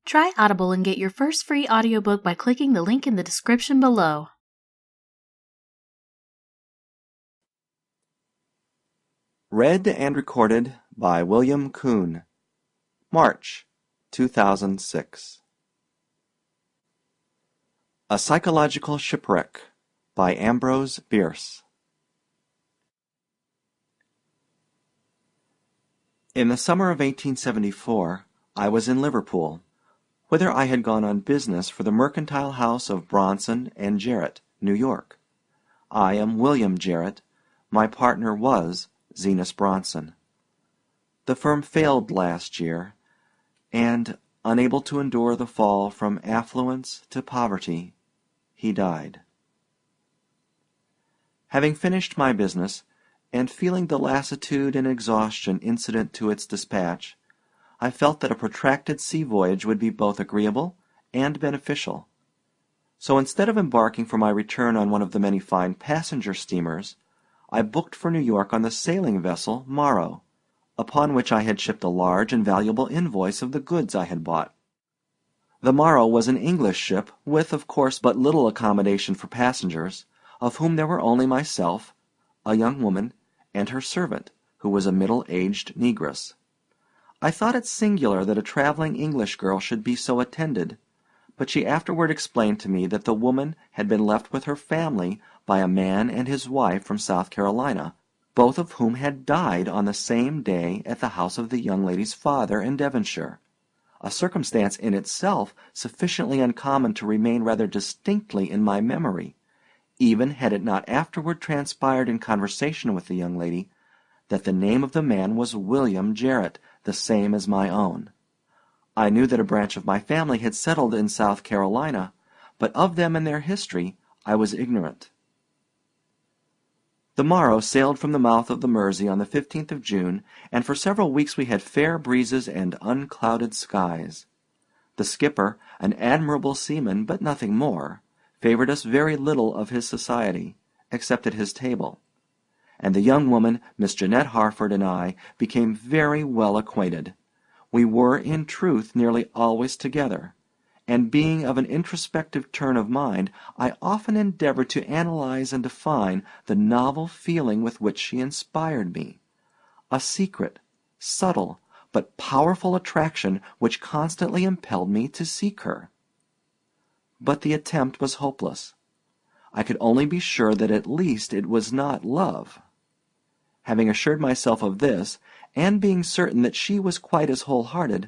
Try Audible and get your first free audiobook by clicking the link in the description below. Read and recorded by William Kuhn. March 2006. A Psychological Shipwreck by Ambrose Bierce. In the summer of 1874, I was in Liverpool, whither I had gone on business for the mercantile house of Bronson and Jarrett, New York. I am William Jarrett. My partner was Zenas Bronson. The firm failed last year, and, unable to endure the fall from affluence to poverty, he died. Having finished my business, and feeling the lassitude and exhaustion incident to its dispatch, I felt that a protracted sea voyage would be both agreeable and beneficial. So instead of embarking for my return on one of the many fine passenger steamers, I booked for New York on the sailing vessel Morrow, upon which I had shipped a large and valuable invoice of the goods I had bought. The Morrow was an English ship, with, of course, but little accommodation for passengers, of whom there were only myself, a young woman, and her servant, who was a middle-aged negress. I thought it singular that a traveling English girl should be so attended, but she afterward explained to me that the woman had been left with her family by a man and his wife from South Carolina, both of whom had died on the same day at the house of the young lady's father in Devonshire, a circumstance in itself sufficiently uncommon to remain rather distinctly in my memory, even had it not afterward transpired in conversation with the young lady that the name of the man was William Jarrett, the same as my own. I knew that a branch of my family had settled in South Carolina, but of them and their history I was ignorant. The Morrow sailed from the mouth of the Mersey on the 15th of June, and for several weeks we had fair breezes and unclouded skies. The skipper, an admirable seaman, but nothing more, favored us very little of his society, except at his table, and the young woman, Miss Jeanette Harford, and I became very well acquainted. We were, in truth, nearly always together, and being of an introspective turn of mind, I often endeavored to analyze and define the novel feeling with which she inspired me, a secret, subtle, but powerful attraction which constantly impelled me to seek her. But the attempt was hopeless. I could only be sure that at least it was not love. Having assured myself of this, and being certain that she was quite as whole-hearted,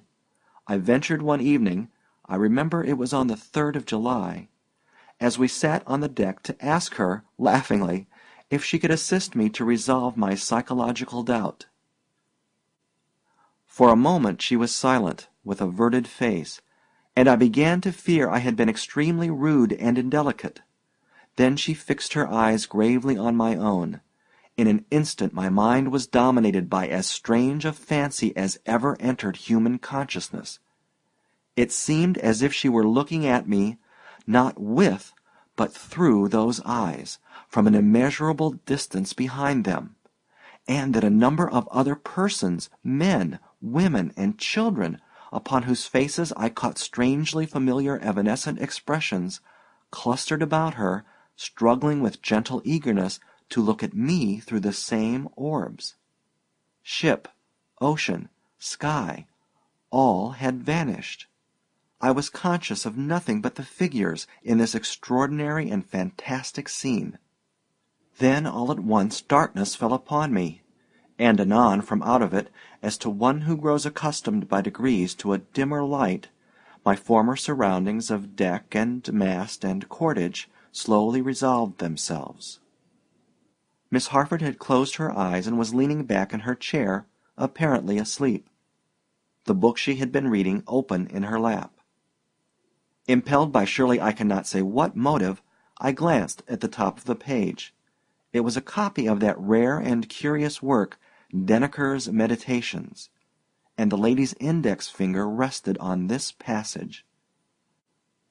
I ventured one evening, I remember it was on the 3rd of July, as we sat on the deck, to ask her, laughingly, if she could assist me to resolve my psychological doubt. For a moment she was silent, with averted face, and I began to fear I had been extremely rude and indelicate. Then she fixed her eyes gravely on my own. In an instant my mind was dominated by as strange a fancy as ever entered human consciousness. It seemed as if she were looking at me, not with, but through those eyes, from an immeasurable distance behind them, and that a number of other persons, men, women, and children, upon whose faces I caught strangely familiar evanescent expressions, clustered about her, struggling with gentle eagerness to look at me through the same orbs. Ship, ocean, sky, all had vanished. I was conscious of nothing but the figures in this extraordinary and fantastic scene. Then all at once darkness fell upon me, and anon from out of it, as to one who grows accustomed by degrees to a dimmer light, my former surroundings of deck and mast and cordage slowly resolved themselves. Miss Harford had closed her eyes and was leaning back in her chair, apparently asleep, the book she had been reading open in her lap. Impelled by surely I cannot say what motive, I glanced at the top of the page. It was a copy of that rare and curious work, Denneker's Meditations, and the lady's index finger rested on this passage: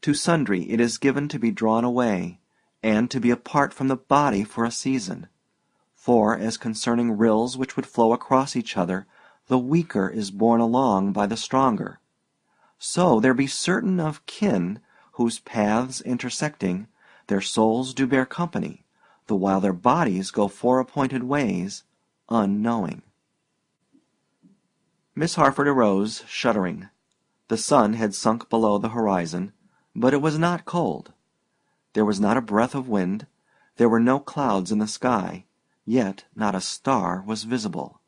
"To sundry it is given to be drawn away, and to be apart from the body for a season. For, as concerning rills which would flow across each other, the weaker is borne along by the stronger. So there be certain of kin whose paths intersecting, their souls do bear company, the while their bodies go fore-appointed ways, unknowing. Miss Harford arose, shuddering. The sun had sunk below the horizon, but it was not cold. There was not a breath of wind, there were no clouds in the sky, yet not a star was visible.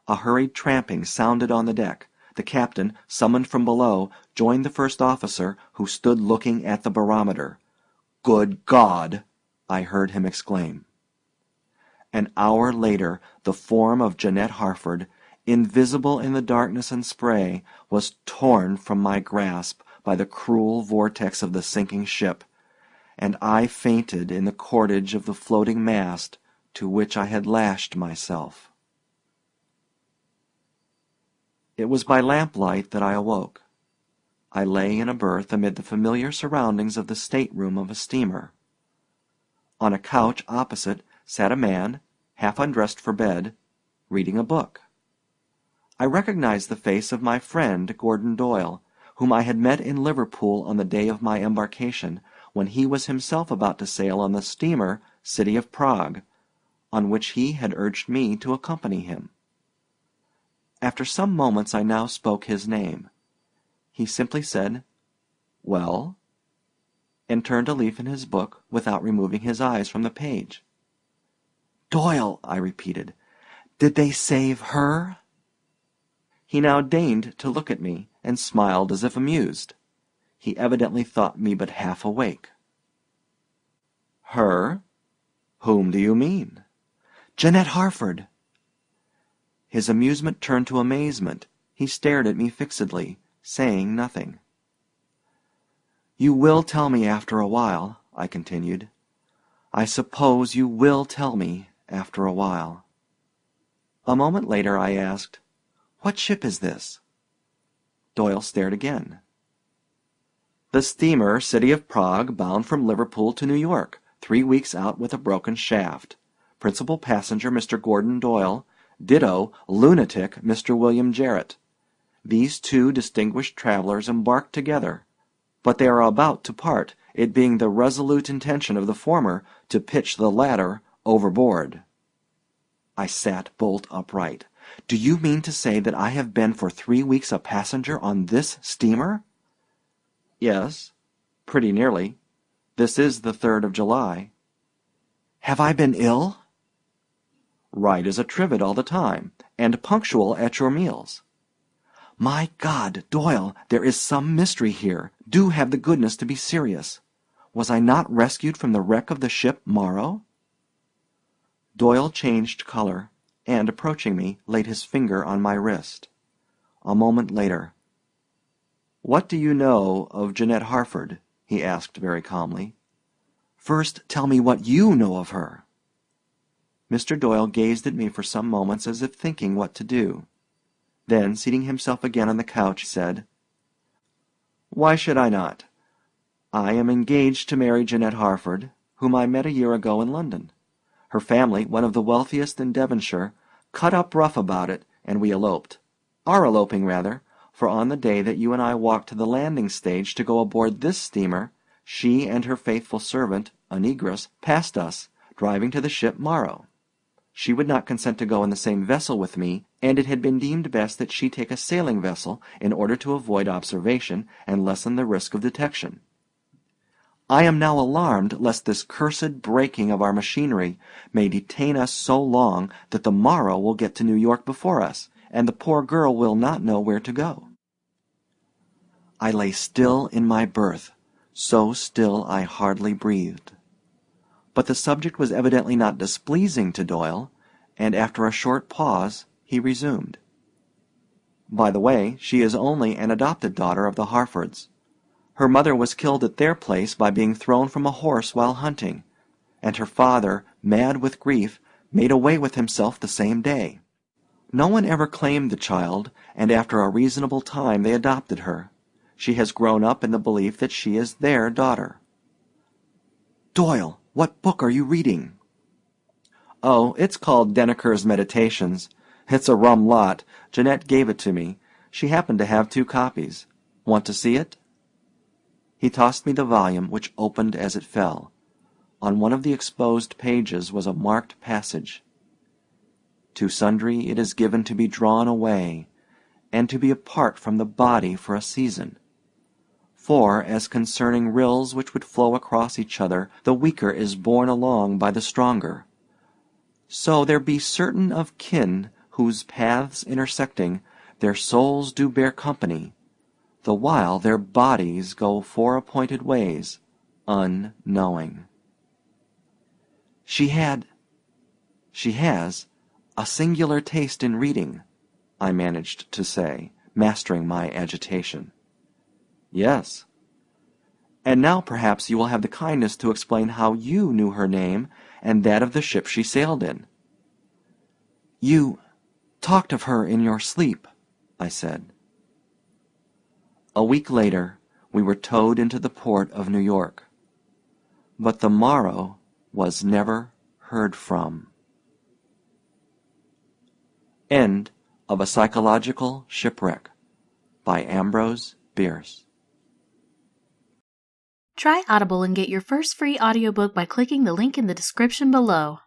A hurried tramping sounded on the deck. The captain, summoned from below, joined the first officer, who stood looking at the barometer. "Good God!" I heard him exclaim. An hour later the form of Jeanette Harford, invisible in the darkness and spray, was torn from my grasp by the cruel vortex of the sinking ship, and I fainted in the cordage of the floating mast to which I had lashed myself. It was by lamplight that I awoke. I lay in a berth amid the familiar surroundings of the stateroom of a steamer. On a couch opposite sat a man, half undressed for bed, reading a book. I recognized the face of my friend Gordon Doyle, whom I had met in Liverpool on the day of my embarkation, when he was himself about to sail on the steamer City of Prague, on which he had urged me to accompany him. After some moments I now spoke his name. He simply said, "Well?" and turned a leaf in his book without removing his eyes from the page. "Doyle," I repeated, "did they save her?" He now deigned to look at me, and smiled as if amused. He evidently thought me but half awake. "Her? Whom do you mean?" "Jeanette Harford." His amusement turned to amazement. He stared at me fixedly, saying nothing. "You will tell me after a while," I continued. "I suppose you will tell me after a while." A moment later I asked, "What ship is this?" Doyle stared again. "The steamer City of Prague, bound from Liverpool to New York, 3 weeks out with a broken shaft. Principal passenger Mr. Gordon Doyle, ditto lunatic Mr. William Jarrett. These two distinguished travelers embarked together, but they are about to part, it being the resolute intention of the former to pitch the latter overboard." I sat bolt upright. "Do you mean to say that I have been for 3 weeks a passenger on this steamer?" "Yes, pretty nearly. This is the 3rd of July. "Have I been ill?" "Right as a trivet all the time, and punctual at your meals." "My God, Doyle, there is some mystery here. Do have the goodness to be serious. Was I not rescued from the wreck of the ship Morrow?" Doyle changed color, and, approaching me, laid his finger on my wrist. A moment later, "What do you know of Jeanette Harford?" he asked very calmly. "First tell me what you know of her." Mr. Doyle gazed at me for some moments as if thinking what to do. Then, seating himself again on the couch, said, "Why should I not? I am engaged to marry Jeanette Harford, whom I met a year ago in London. Her family, one of the wealthiest in Devonshire, cut up rough about it, and we eloped. Are eloping, rather, for on the day that you and I walked to the landing stage to go aboard this steamer, she and her faithful servant, a negress, passed us, driving to the ship Morrow. She would not consent to go in the same vessel with me, and it had been deemed best that she take a sailing vessel in order to avoid observation and lessen the risk of detection. I am now alarmed lest this cursed breaking of our machinery may detain us so long that the Morrow will get to New York before us, and the poor girl will not know where to go." I lay still in my berth, so still I hardly breathed. But the subject was evidently not displeasing to Doyle, and after a short pause he resumed. "By the way, she is only an adopted daughter of the Harfords. Her mother was killed at their place by being thrown from a horse while hunting, and her father, mad with grief, made away with himself the same day. No one ever claimed the child, and after a reasonable time they adopted her. She has grown up in the belief that she is their daughter." "Doyle, what book are you reading?" "Oh, it's called Denneker's Meditations. It's a rum lot. Jeanette gave it to me. She happened to have 2 copies. Want to see it?" He tossed me the volume, which opened as it fell. On one of the exposed pages was a marked passage: "To sundry it is given to be drawn away, and to be apart from the body for a season. For, as concerning rills which would flow across each other, the weaker is borne along by the stronger, so there be certain of kin whose paths intersecting, their souls do bear company, the while their bodies go fore-appointed ways, unknowing." She has a singular taste in reading," I managed to say, mastering my agitation. "Yes." "And now perhaps you will have the kindness to explain how you knew her name and that of the ship she sailed in." "You talked of her in your sleep," I said. A week later we were towed into the port of New York. But the morrow was never heard from. End of A Psychological Shipwreck by Ambrose Bierce. Try Audible and get your first free audiobook by clicking the link in the description below.